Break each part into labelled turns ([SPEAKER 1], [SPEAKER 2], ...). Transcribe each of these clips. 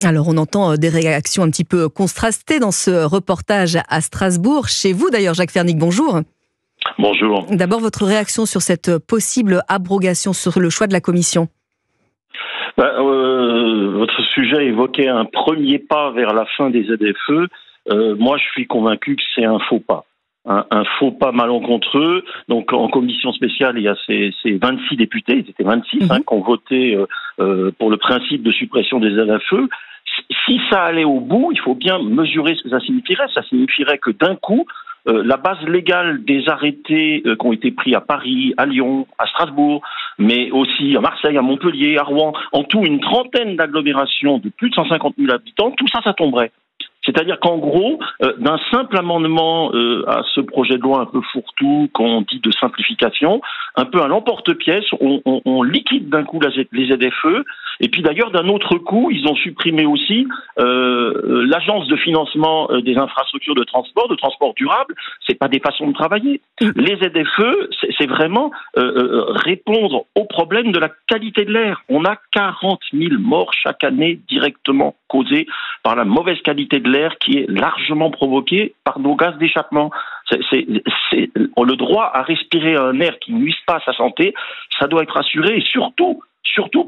[SPEAKER 1] Alors, on entend des réactions un petit peu contrastées dans ce reportage à Strasbourg. Chez vous, d'ailleurs, Jacques Fernic, bonjour.
[SPEAKER 2] Bonjour.
[SPEAKER 1] D'abord, votre réaction sur cette possible abrogation, sur le choix de la Commission.
[SPEAKER 2] Votre sujet évoquait un premier pas vers la fin des ZFE. Moi, je suis convaincu que c'est un faux pas. Un faux pas malencontreux. Donc, en commission spéciale, il y a ces 26 députés, ils étaient 26, qui ont voté pour le principe de suppression des ZFE. Si ça allait au bout, il faut bien mesurer ce que ça signifierait. Ça signifierait que d'un coup, la base légale des arrêtés qui ont été pris à Paris, à Lyon, à Strasbourg, mais aussi à Marseille, à Montpellier, à Rouen, en tout une trentaine d'agglomérations de plus de 150 000 habitants, tout ça, ça tomberait. C'est-à-dire qu'en gros, d'un simple amendement à ce projet de loi un peu fourre-tout, qu'on dit de simplification, un peu à l'emporte-pièce, on liquide d'un coup les ZFE. Et puis d'ailleurs, d'un autre coup, ils ont supprimé aussi l'agence de financement des infrastructures de transport durable. C'est pas des façons de travailler. Les ZFE, c'est vraiment répondre au problème de la qualité de l'air. On a 40 000 morts chaque année directement causées par la mauvaise qualité de l'air qui est largement provoquée par nos gaz d'échappement. Le droit à respirer un air qui ne nuise pas à sa santé, ça doit être assuré, et surtout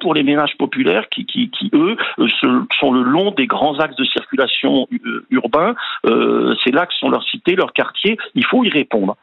[SPEAKER 2] pour les ménages populaires qui eux, sont le long des grands axes de circulation urbains. Ces axes sont leurs cités, leurs quartiers. Il faut y répondre.